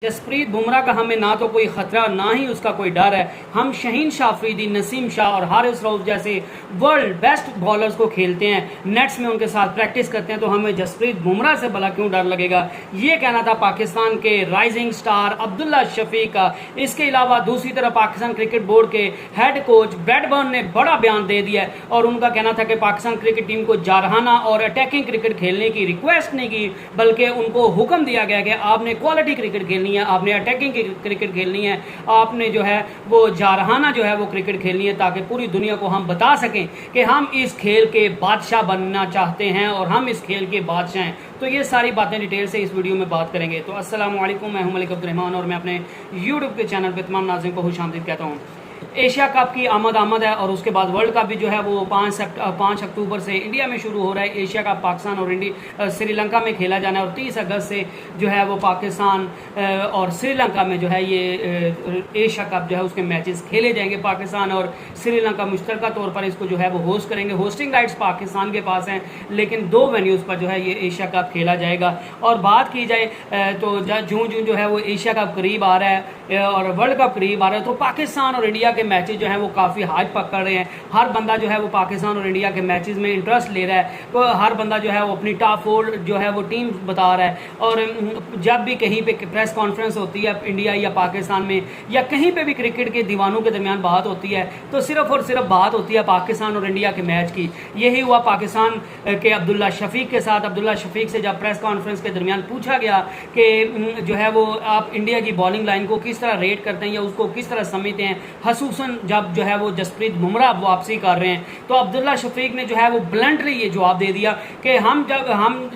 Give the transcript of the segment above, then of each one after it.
जसप्रीत बुमराह का हमें ना तो कोई खतरा ना ही उसका कोई डर है। हम शहीन शाह अफरीदी, नसीम शाह और हारिस रऊफ जैसे वर्ल्ड बेस्ट बॉलर्स को खेलते हैं, नेट्स में उनके साथ प्रैक्टिस करते हैं, तो हमें जसप्रीत बुमराह से भला क्यों डर लगेगा। ये कहना था पाकिस्तान के राइजिंग स्टार अब्दुल्ला शफीक का। इसके अलावा दूसरी तरफ पाकिस्तान क्रिकेट बोर्ड के हेड कोच ब्रैडबर्न ने बड़ा बयान दे दिया है और उनका कहना था कि पाकिस्तान क्रिकेट टीम को जारहाना और अटैकिंग क्रिकेट खेलने की रिक्वेस्ट नहीं की, बल्कि उनको हुक्म दिया गया कि आपने क्वालिटी क्रिकेट खेलनी है, आपने अटैकिंग क्रिकेट खेलनी है, आपने जो है वो जारहाना जो है वो क्रिकेट खेलनी है, ताकि पूरी दुनिया को हम बता सकें कि हम इस खेल के बादशाह बनना चाहते हैं और हम इस खेल के बादशाह हैं। तो ये सारी बातें डिटेल से इस वीडियो में बात करेंगे। तो अस्सलाम वालेकुम, मैं हूं मलिक अब्दुर्रहमान और मैं अपने यूट्यूब के चैनल पे तमाम नाज़रीन को खुशामदीद कहता हूँ। एशिया कप की आमद है और उसके बाद वर्ल्ड कप भी जो है वो 5 अक्टूबर से इंडिया में शुरू हो रहा है। एशिया कप पाकिस्तान और श्रीलंका में खेला जाना है और 30 अगस्त से जो है वो पाकिस्तान और श्रीलंका में जो है ये एशिया कप जो है उसके मैचेस खेले जाएंगे। पाकिस्तान और श्रीलंका मुश्तरका तौर पर इसको जो है वो होस्ट करेंगे। होस्टिंग राइट्स पाकिस्तान के पास हैं, लेकिन 2 वेन्यूज़ पर जो है ये एशिया कप खेला जाएगा। और बात की जाए तो जूं जो है वो एशिया कप करीब आ रहा है और वर्ल्ड कप करीब आ रहा है, तो पाकिस्तान और इंडिया के मैचेस जो हैं वो काफ़ी हाइप पकड़ रहे हैं। हर बंदा जो है वो पाकिस्तान और इंडिया के मैचेस में इंटरेस्ट ले रहा है, तो हर बंदा जो है वो अपनी टॉप 4 जो है वो टीम बता रहा है। और जब भी कहीं पे प्रेस कॉन्फ्रेंस होती है इंडिया या पाकिस्तान में या कहीं पे भी क्रिकेट के दीवानों के दरमियान बात होती है, तो सिर्फ और सिर्फ बात होती है पाकिस्तान और इंडिया के मैच की। यही हुआ पाकिस्तान के अब्दुल्ला शफीक के साथ। अब्दुल्ला शफीक से जब प्रेस कॉन्फ्रेंस के दरमियान पूछा गया कि जो है वो आप इंडिया की बॉलिंग लाइन को किस तरह रेट करते हैं या उसको किस तरह समझते हैं, खसूसन जब जो है वो जसप्रीत बुमराह वापसी कर रहे हैं, तो अब्दुल्ला शफीक ने जो है वो ब्लंटली ये जवाब दे दिया कि हम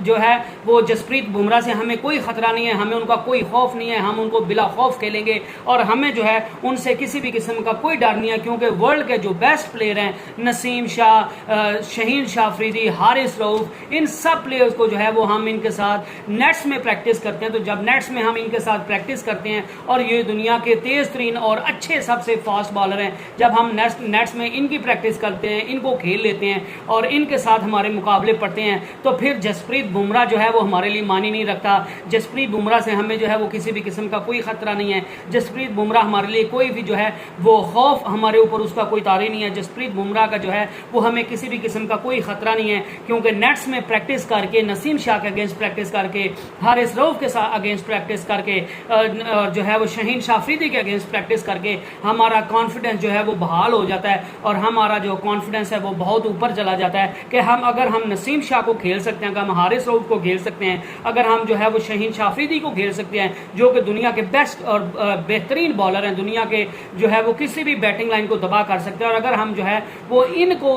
जो है वो जसप्रीत बुमराह से हमें कोई खतरा नहीं है, हमें उनका कोई खौफ नहीं है, हम उनको बिला खौफ खेलेंगे और हमें जो है उनसे किसी भी किस्म का कोई डर नहीं है, क्योंकि वर्ल्ड के जो बेस्ट प्लेयर हैं नसीम शाह, शहीन शाह अफरीदी, हारिस रऊफ, इन सब प्लेयर्स को जो है वो हम इनके साथ नेट्स में प्रैक्टिस करते हैं। तो जब नेट्स में हम इनके साथ प्रैक्टिस करते हैं और ये दुनिया के तेज तरीन और अच्छे सबसे फास्ट बॉलर हैं, जब हम नेट्स में इनकी प्रैक्टिस करते हैं, इनको खेल लेते हैं और इनके साथ हमारे मुकाबले पड़ते हैं, तो फिर जसप्रीत बुमराह जो है वो हमारे लिए मानी नहीं रखता। जसप्रीत बुमराह से हमें जो है वो किसी भी किस्म का कोई खतरा नहीं है। जसप्रीत बुमराह हमारे लिए कोई भी जो है वो खौफ हमारे ऊपर उसका कोई तारी नहीं है। जसप्रीत बुमराह का जो है वो हमें किसी भी किस्म का कोई खतरा नहीं है, क्योंकि नेट्स में प्रैक्टिस करके, नसीम शाह के अगेंस्ट प्रैक्टिस करके, हारिस रऊफ के साथ अगेंस्ट प्रैक्टिस करके और जो है वो शहीन शाह अफरीदी के अगेंस्ट प्रैक्टिस करके हमारा कॉन्फिडेंस जो है वो बहाल हो जाता है और हमारा जो कॉन्फिडेंस है वो बहुत ऊपर चला जाता है कि अगर हम नसीम शाह को खेल सकते हैं, अगर हम हारिस रऊफ को खेल सकते हैं, अगर हम जो है वो शहीन शाह अफरीदी को खेल सकते हैं, जो कि दुनिया के बेस्ट और बेहतरीन बॉलर हैं, दुनिया के जो है वो किसी भी बैटिंग लाइन को तबाह कर सकते हैं, और अगर हम जो है वो इनको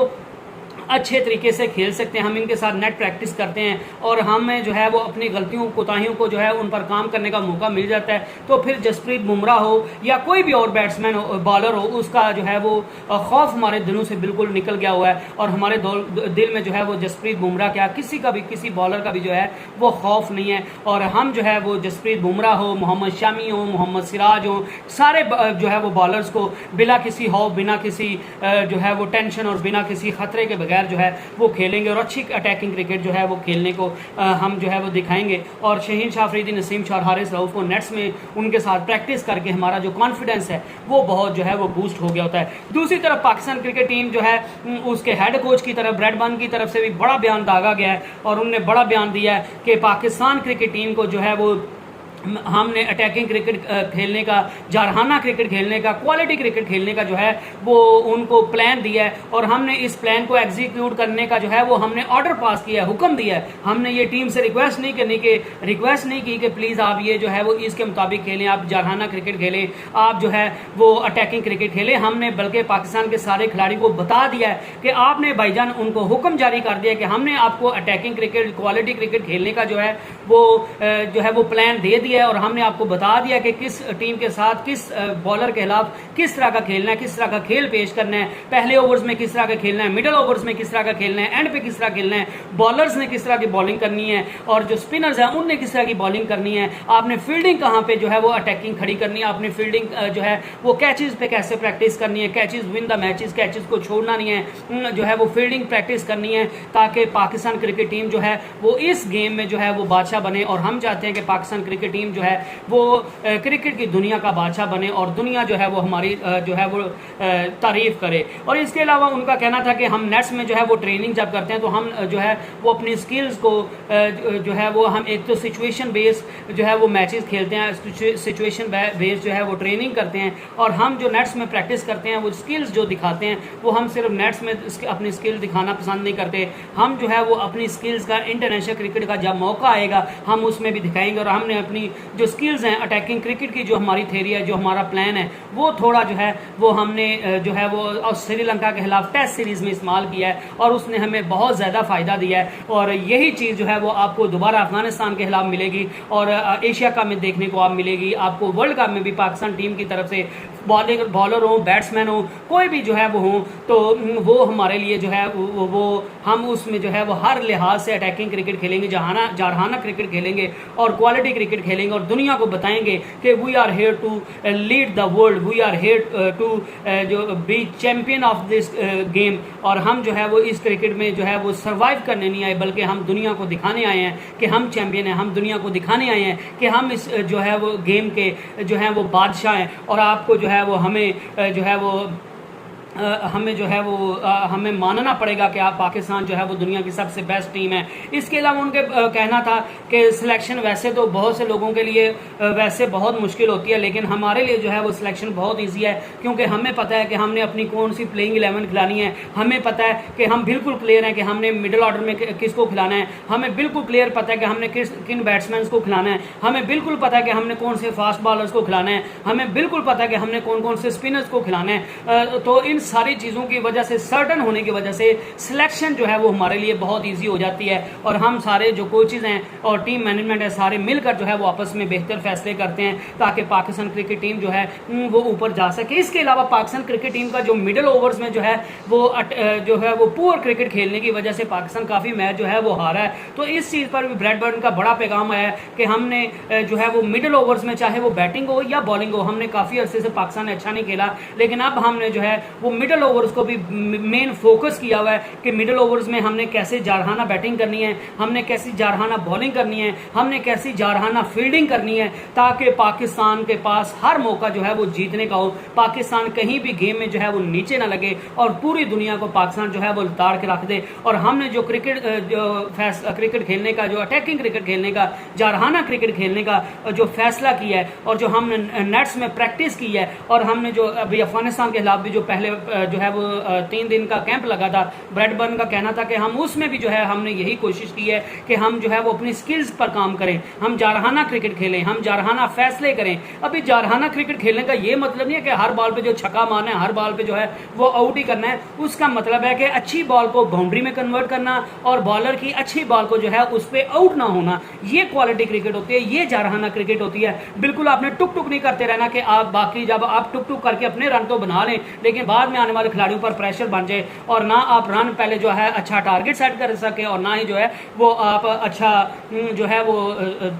अच्छे तरीके से खेल सकते हैं, हम इनके साथ नेट प्रैक्टिस करते हैं और हमें जो है वो अपनी गलतियों कोताहियों को जो है उन पर काम करने का मौका मिल जाता है, तो फिर जसप्रीत बुमराह हो या कोई भी और बैट्समैन हो, बॉलर हो, उसका जो है वो खौफ हमारे दिलों से बिल्कुल निकल गया हुआ है और हमारे दिल में जो है वो जसप्रीत बुमराह क्या किसी बॉलर का भी जो है वो खौफ नहीं है। और हम जो है वो जसप्रीत बुमराह हो, मोहम्मद शामी हो, मोहम्मद सिराज हो, सारे जो है वो बॉलर्स को बिना किसी खौफ, बिना किसी जो है वो टेंशन और बिना किसी खतरे के बगैर जो है वो खेलेंगे और अच्छी अटैकिंग क्रिकेट जो है वो खेलने को हम जो है वो दिखाएंगे। और शहीन शाह अफरीदी, नसीम शाह, हारिस रऊफ को नेट्स में उनके साथ प्रैक्टिस करके हमारा जो कॉन्फिडेंस है वो बहुत जो है वो बूस्ट हो गया होता है। दूसरी तरफ पाकिस्तान क्रिकेट टीम जो है उसके हेड कोच की तरफ, ब्रैडबर्न की तरफ से भी बड़ा बयान दागा गया है और उन्होंने बड़ा बयान दिया है कि पाकिस्तान क्रिकेट टीम को जो है वो हमने अटैकिंग क्रिकेट खेलने का, जारहाना क्रिकेट खेलने का, क्वालिटी क्रिकेट खेलने का जो है वो उनको प्लान दिया है और हमने इस प्लान को एग्जीक्यूट करने का जो है वो हमने ऑर्डर पास किया है, हुक्म दिया है। हमने ये टीम से रिक्वेस्ट नहीं की कि प्लीज़ आप ये जो है वो इसके मुताबिक खेलें, आप जारहाना क्रिकेट खेलें, आप जो है वो अटैकिंग क्रिकेट खेलें। हमने बल्कि पाकिस्तान के सारे खिलाड़ी को बता दिया है कि आपने भाईजान उनको हुक्म जारी कर दिया कि हमने आपको अटैकिंग क्रिकेट, क्वालिटी क्रिकेट खेलने का जो है वो प्लान दे दिया है और हमने आपको बता दिया कि किस टीम के साथ, किस बॉलर के खिलाफ किस तरह का खेलना है, किस तरह का खेल पेश करना है, पहले ओवर्स में किस तरह का खेलना है, मिडिल ओवर्स में किस तरह का खेलना है, एंड पे किस तरह खेलना है, बॉलर्स ने किस तरह की बॉलिंग करनी है और जो स्पिनर्स हैं उनने किस तरह की बॉलिंग करनी है, आपने फील्डिंग कहाँ पे जो है वो अटैकिंग खड़ी करनी है, आपने फील्डिंग जो है वो कैचेज पे कैसे प्रैक्टिस करनी है, catches win the matches, catches को छोड़ना नहीं है, जो है वो फील्डिंग प्रैक्टिस करनी है, ताकि पाकिस्तान क्रिकेट टीम जो है वो इस गेम में जो है वो बादशाह बने। और हम चाहते हैं कि पाकिस्तान क्रिकेट टीम टीम जो है वो क्रिकेट की दुनिया का बादशाह बने और दुनिया जो है वो हमारी जो है वो तारीफ करे। और इसके अलावा उनका कहना था कि हम नेट्स में जो है वो ट्रेनिंग जब करते हैं तो हम जो है वो अपनी स्किल्स को जो है वो हम एक तो सिचुएशन बेस जो है वो मैचेस खेलते हैं, सिचुएशन बेस जो है वो ट्रेनिंग करते हैं, और हम जो नेट्स में प्रैक्टिस करते हैं वो स्किल्स जो दिखाते हैं वो हम सिर्फ नेट्स में अपनी स्किल दिखाना पसंद नहीं करते। हम जो है वो अपनी स्किल्स का इंटरनेशनल क्रिकेट का जब मौका आएगा हम उसमें भी दिखाएंगे, और हमने अपनी जो स्किल्स हैं अटैकिंग क्रिकेट की जो हमारी थ्योरी है, जो हमारा प्लान है, वो थोड़ा जो है वो हमने जो है वो श्रीलंका के खिलाफ टेस्ट सीरीज में इस्तेमाल किया है और उसने हमें बहुत ज़्यादा फ़ायदा दिया है। और यही चीज़ जो है वो आपको दोबारा अफगानिस्तान के खिलाफ मिलेगी और एशिया कप में देखने को आप मिलेगी। आपको वर्ल्ड कप में भी पाकिस्तान टीम की तरफ से बॉलर हो, बैट्समैन हो, कोई भी जो है वो हो, तो वो हमारे लिए जो है वो हम उसमें जो है वो हर लिहाज से अटैकिंग क्रिकेट खेलेंगे, जारहाना क्रिकेट खेलेंगे और क्वालिटी क्रिकेट खेलेंगे और दुनिया को बताएंगे कि we are here to lead the world, we are here to जो be champion of this game. और हम जो है वो इस क्रिकेट में जो है वो सर्वाइव करने नहीं आए, बल्कि हम दुनिया को दिखाने आए हैं कि हम चैंपियन हैं। हम दुनिया को दिखाने आए हैं कि हम इस जो है वो गेम के जो है वो बादशाह हैं, और आपको जो है वो हमें जो है वो हमें जो है वो हमें मानना पड़ेगा कि आप पाकिस्तान जो है वो दुनिया की सबसे बेस्ट टीम है। इसके अलावा उनके कहना था कि सिलेक्शन वैसे तो बहुत से लोगों के लिए वैसे बहुत मुश्किल होती है, लेकिन हमारे लिए जो है वो सिलेक्शन बहुत इजी है, क्योंकि हमें पता है कि हमने अपनी कौन सी प्लेइंग 11 खिलानी है। हमें पता है कि हम बिल्कुल क्लियर हैं कि हमने मिडिल ऑर्डर में किसको खिलाना है, हमें बिल्कुल क्लियर पता है कि हमने किन बैट्समैन को खिलाना है, हमें बिल्कुल पता है कि हमने कौन से फास्ट बॉलर्स को खिलाना है, हमें बिल्कुल पता है कि हमने कौन कौन से स्पिनर्स को खिलाना है। तो इन सारी चीज़ों की वजह से, सर्टन होने की वजह से सिलेक्शन जो है वो हमारे लिए बहुत इजी हो जाती है, और हम सारे जो कोचेज हैं और टीम मैनेजमेंट है सारे मिलकर जो है वो आपस में बेहतर फैसले करते हैं ताकि पाकिस्तान क्रिकेट टीम जो है वो ऊपर जा सके। इसके अलावा पाकिस्तान क्रिकेट टीम का जो मिडिल ओवर्स में जो है वो पुअर क्रिकेट खेलने की वजह से पाकिस्तान काफ़ी मैच जो है वो हारा है। तो इस चीज़ पर भी ब्रैडबर्न का बड़ा पैगाम आया है कि हमने जो है वो मिडिल ओवर्स में चाहे वो बैटिंग हो या बॉलिंग हो, हमने काफ़ी अरसे से पाकिस्तान ने अच्छा नहीं खेला, लेकिन अब हमने जो है वो मिडिल ओवर्स को भी मेन फोकस किया हुआ है कि मिडिल ओवर्स में हमने कैसे जारहाना बैटिंग करनी है, हमने कैसी जारहाना बॉलिंग करनी है, हमने कैसी जारहाना फील्डिंग करनी है, ताकि पाकिस्तान के पास हर मौका जो है वो जीतने का हो, पाकिस्तान कहीं भी गेम में जो है वो नीचे ना लगे और पूरी दुनिया को पाकिस्तान जो है वो उतार के रख दे। और हमने जो क्रिकेट खेलने का, जो अटैकिंग क्रिकेट खेलने का, जारहाना क्रिकेट खेलने का जो फैसला किया है और जो हमने नेट्स में प्रैक्टिस की है, और हमने जो अभी अफगानिस्तान के खिलाफ भी जो पहले जो है वो 3 दिन का कैंप लगा था, ब्रैडबर्न का कहना था कि हम उसमें भी जो है हमने यही कोशिश की है कि हम जो है वो अपनी स्किल्स पर काम करें, हम जारहाना क्रिकेट खेलें, हम जारहाना फैसले करें। अभी जारहाना क्रिकेट खेलने का ये मतलब नहीं है कि हर बॉल पे जो छक्का मारना है, हर बॉल पे जो है वो आउट ही करना है। उसका मतलब है कि अच्छी बॉल को बाउंड्री में कन्वर्ट करना और बॉलर की अच्छी बॉल को जो है उस पर आउट ना होना, ये क्वालिटी क्रिकेट होती है, ये जारहाना क्रिकेट होती है। बिल्कुल आपने टुक टुक नहीं करते रहना कि आप बाकी जब आप टुक टुक करके अपने रन तो बना लें, लेकिन बाद में आने वाले खिलाड़ियों पर प्रेशर बन जाए और ना आप रन पहले जो है अच्छा टारगेट सेट कर सके और ना ही जो है वो आप अच्छा जो है वो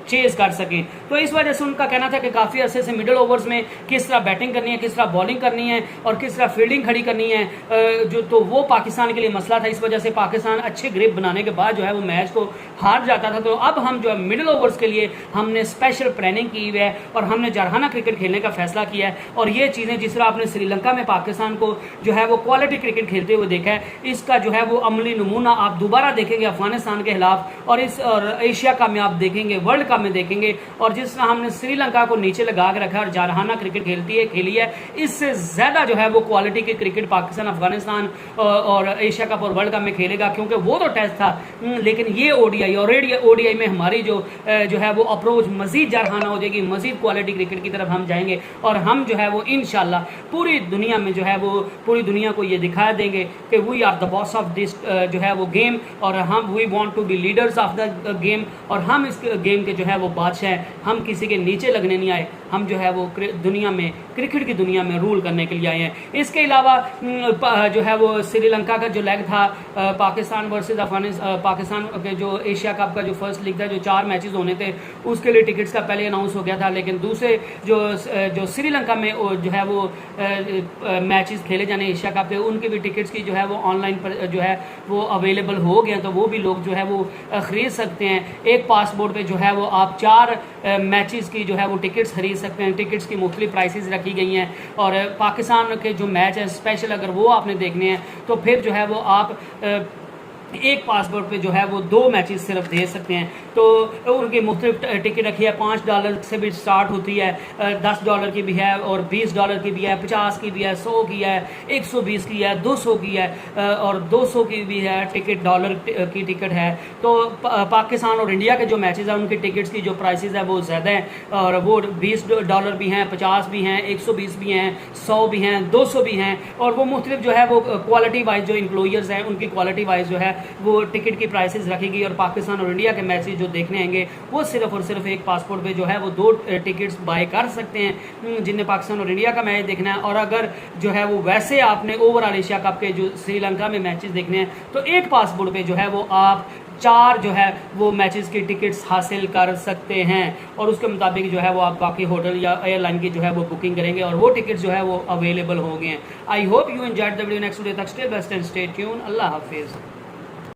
चेज कर सकें। तो इस वजह से उनका कहना था कि काफ़ी अरसे से मिडिल ओवर्स में किस तरह बैटिंग करनी है, किस तरह बॉलिंग करनी है और किस तरह फील्डिंग खड़ी करनी है, जो तो वो पाकिस्तान के लिए मसला था। इस वजह से पाकिस्तान अच्छे ग्रिप बनाने के बाद जो है वो मैच को हार जाता था। तो अब हम जो है मिडिल ओवर्स के लिए हमने स्पेशल प्लानिंग की हुई है और हमने जारहाना क्रिकेट खेलने का फैसला किया है। और ये चीज़ें जिस तरह आपने श्रीलंका में पाकिस्तान को जो है वो क्वालिटी क्रिकेट खेलते हुए देखा है, इसका जो है वो अमली नमूना आप दोबारा देखेंगे अफगानिस्तान के खिलाफ और एशिया कप में आप देखेंगे, वर्ल्ड कप में देखेंगे। और जिस तरह हमने श्रीलंका को नीचे लगा के रखा और जारहाना क्रिकेट खेली है, इससे ज़्यादा जो है वो क्वालिटी की क्रिकेट पाकिस्तान अफगानिस्तान और एशिया कप और वर्ल्ड कप में खेलेगा, क्योंकि वो तो टेस्ट था, लेकिन ये ओडीआई और ओडीआई में हमारी जो है वो अप्रोच मजीद जारहाना हो जाएगी, मजीद क्वालिटी क्रिकेट की तरफ हम जाएंगे और हम जो है वो इंशाल्लाह पूरी दुनिया में जो है वो पूरी दुनिया को ये दिखा देंगे कि we are the boss of this जो है वो गेम, और हम we want to be leaders of the game, और हम इस गेम के जो है वो बादशाह हैं, हम किसी के नीचे लगने नहीं आए। हम जो है वो दुनिया में, क्रिकेट की दुनिया में रूल करने के लिए आए हैं। इसके अलावा जो है वो श्रीलंका का जो लेग था पाकिस्तान वर्सेस अफगानिस्तान, पाकिस्तान के जो एशिया कप का जो फर्स्ट लीग था, जो 4 मैचेस होने थे, उसके लिए टिकट्स का पहले अनाउंस हो गया था, लेकिन दूसरे जो श्रीलंका में जो है वो मैचेस खेले जाने एशिया कप के, उनके भी टिकट्स की जो है वो ऑनलाइन पर जो है वो अवेलेबल हो गए, तो वो भी लोग जो है वो खरीद सकते हैं। एक पासपोर्ट पे जो है वो आप 4 मैचेस की जो है वो टिकट्स खरीद सकते हैं। टिकट्स की मुख्तलिफ प्राइसेस रखी गई हैं, और पाकिस्तान के जो मैच है स्पेशल, अगर वो आपने देखने हैं तो फिर जो है वो आप एक पासपोर्ट पे जो है वो 2 मैचेस सिर्फ दे सकते हैं। तो उनकी मुख्तलिफ टिकट रखी है, $5 से भी स्टार्ट होती है, $10 की भी है, और $20 की भी है, 50 की भी है, 100 की है, 120 की है, 200 की है, और 200 की भी है टिकट, डॉलर की टिकट है। तो पाकिस्तान और इंडिया के जो मैचेस हैं उनकी टिकट्स की जो प्राइसेस है वो ज़्यादा हैं, और वो $20 भी हैं, 50 भी हैं, 120 भी हैं, 100 भी हैं, 200 भी हैं, और वो मुख्तलिफ जो है वो क्वालिटी वाइज जो एम्प्लॉयर्स हैं उनकी क्वालिटी वाइज जो है वो टिकट की प्राइसेस रखेगी। और पाकिस्तान और इंडिया के मैचेस जो देखने आएंगे वो सिर्फ और सिर्फ एक पासपोर्ट पे जो है वो 2 टिकट्स बाय कर सकते हैं जिन्हें पाकिस्तान और इंडिया का मैच देखना है। और अगर जो है वो वैसे आपने ओवरऑल एशिया कप के जो श्रीलंका में मैचेस देखने हैं तो एक पासपोर्ट पे जो है वो आप 4 जो है वो मैचेस की टिकट्स हासिल कर सकते हैं, और उसके मुताबिक जो है वो आप बाकी होटल या एयरलाइन की जो है वो बुकिंग करेंगे, और वो टिकट्स जो है वो अवेलेबल हो गए हैं। I hope you enjoyed the video. Next video तक stay best and stay tune. अल्लाह हाफिज़।